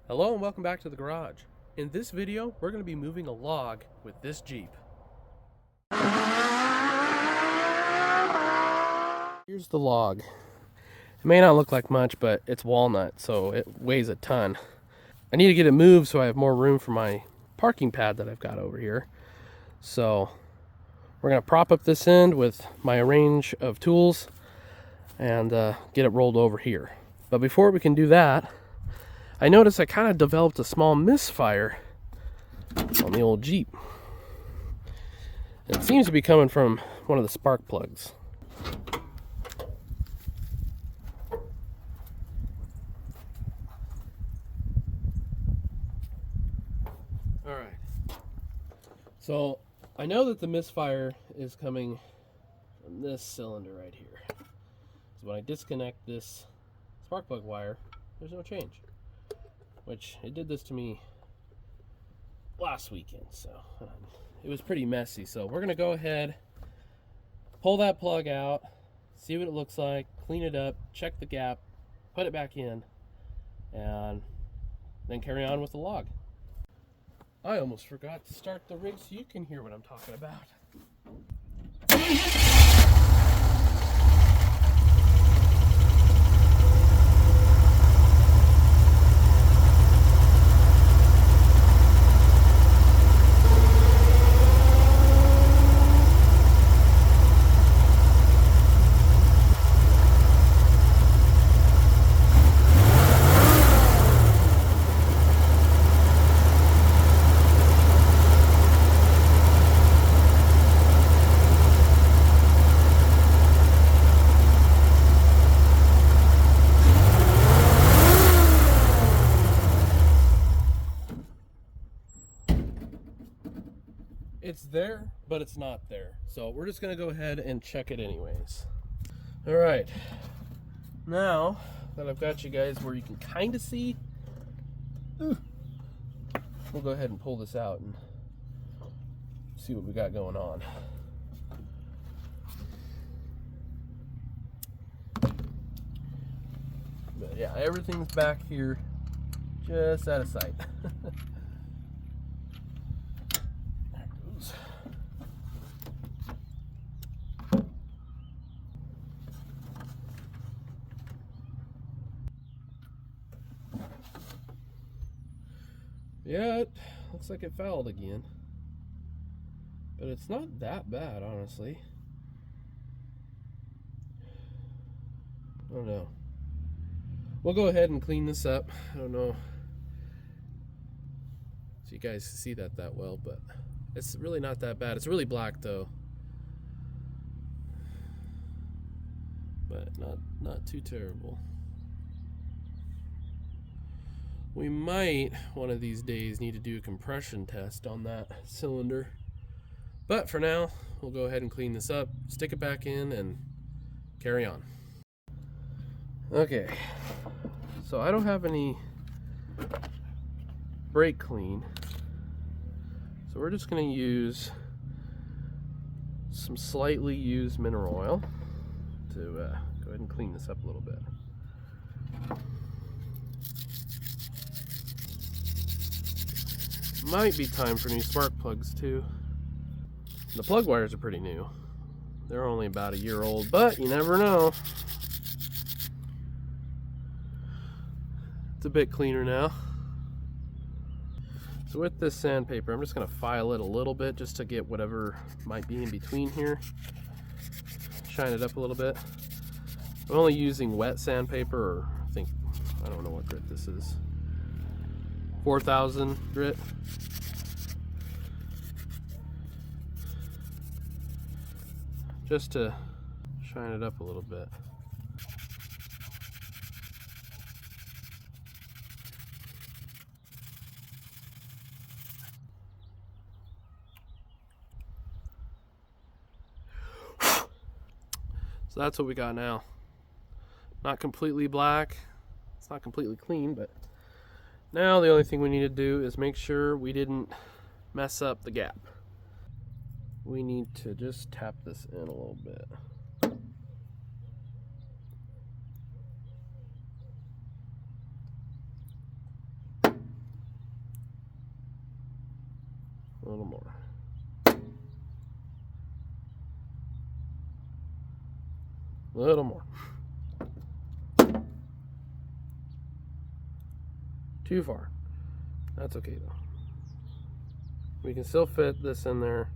Hello and welcome back to the garage. In this video, we're going to be moving a log with this Jeep. Here's the log. It may not look like much, but it's walnut, so it weighs a ton. I need to get it moved so I have more room for my parking pad that I've got over here. So we're going to prop up this end with my range of tools and get it rolled over here. But before we can do that, I noticed I kind of developed a small misfire on the old Jeep. It seems to be coming from one of the spark plugs. Alright, so I know that the misfire is coming from this cylinder right here. So when I disconnect this spark plug wire, there's no change. Which, it did this to me last weekend, so it was pretty messy. So we're going to go ahead, pull that plug out, see what it looks like, clean it up, check the gap, put it back in, and then carry on with the log. I almost forgot to start the rig so you can hear what I'm talking about. It's there, but it's not there. So we're just gonna go ahead and check it anyways. All right, now that I've got you guys where you can kind of see, we'll go ahead and pull this out and see what we got going on. But yeah, everything's back here just out of sight. Yeah, it looks like it fouled again. But it's not that bad, honestly. I don't know. We'll go ahead and clean this up. I don't know if you guys see that well, but it's really not that bad. It's really black though. But not too terrible. We might, one of these days, need to do a compression test on that cylinder. But for now, we'll go ahead and clean this up, stick it back in, and carry on. Okay, so I don't have any brake clean. So we're just going to use some slightly used mineral oil to go ahead and clean this up a little bit. Might be time for new spark plugs too. The plug wires are pretty new. They're only about a year old, but you never know. It's a bit cleaner now. So with this sandpaper, I'm just going to file it a little bit just to get whatever might be in between here. Shine it up a little bit. I'm only using wet sandpaper, or I don't know what grit this is. 4,000 grit. Just to shine it up a little bit. So that's what we got now. Not completely black. It's not completely clean, but now the only thing we need to do is make sure we didn't mess up the gap. We need to just tap this in a little bit. A little more. A little more. Too far. That's okay though. We can still fit this in there,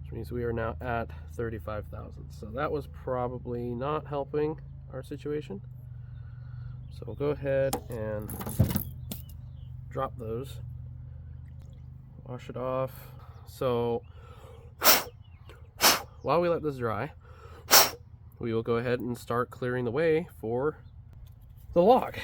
which means we are now at 35,000. So that was probably not helping our situation. So we'll go ahead and drop those. Wash it off. So while we let this dry, we will go ahead and start clearing the way for the log.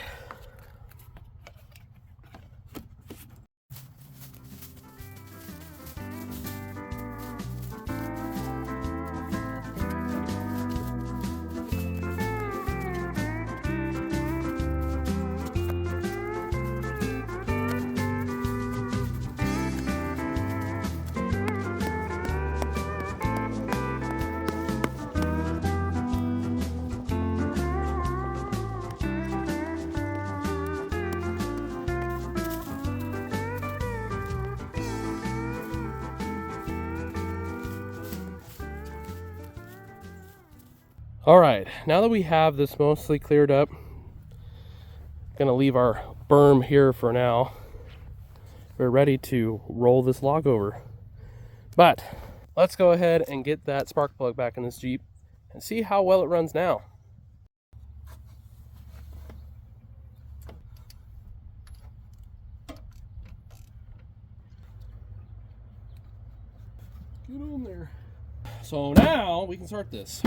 All right, now that we have this mostly cleared up, gonna leave our berm here for now. We're ready to roll this log over. But let's go ahead and get that spark plug back in this Jeep and see how well it runs now. Get on there. So now we can start this.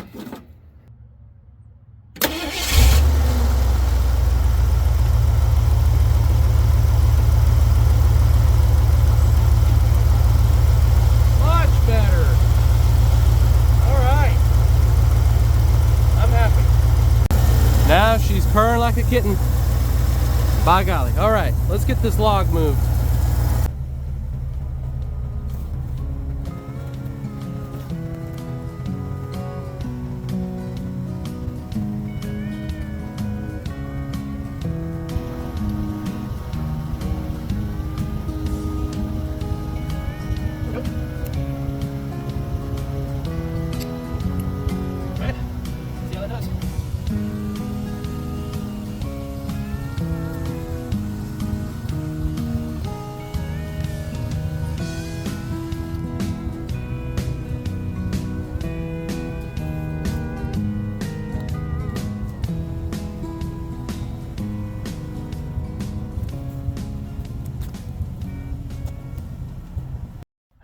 Now she's purring like a kitten. By golly. All right, let's get this log moved.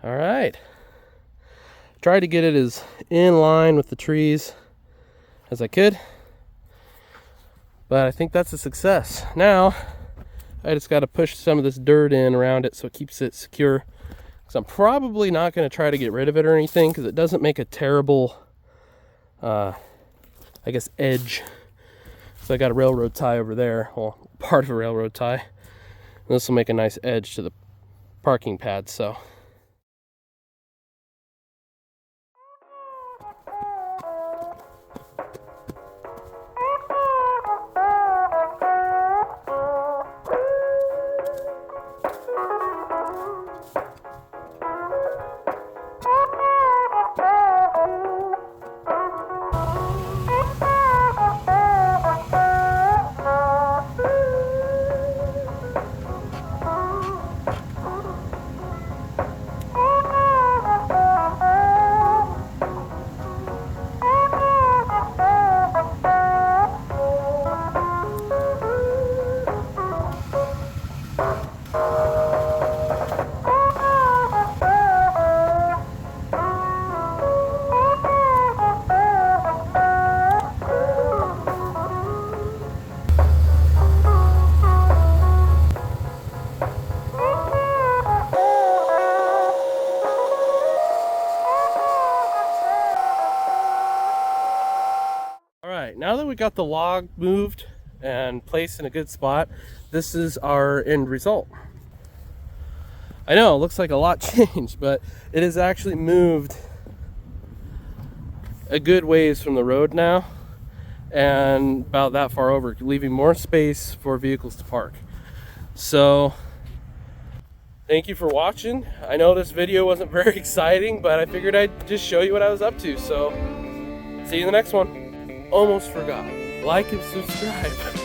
All right, tried to get it as in line with the trees as I could, but I think that's a success. Now I just got to push some of this dirt in around it so it keeps it secure, because I'm probably not going to try to get rid of it or anything, because it doesn't make a terrible I guess edge. So I got a railroad tie over there, well, part of a railroad tie. This will make a nice edge to the parking pad. So now that we got the log moved and placed in a good spot, this is our end result. I know it looks like a lot changed, but it is actually moved a good ways from the road now, and about that far over, leaving more space for vehicles to park. So thank you for watching. I know this video wasn't very exciting, but I figured I'd just show you what I was up to. So, see you in the next one. Almost forgot. Like and subscribe.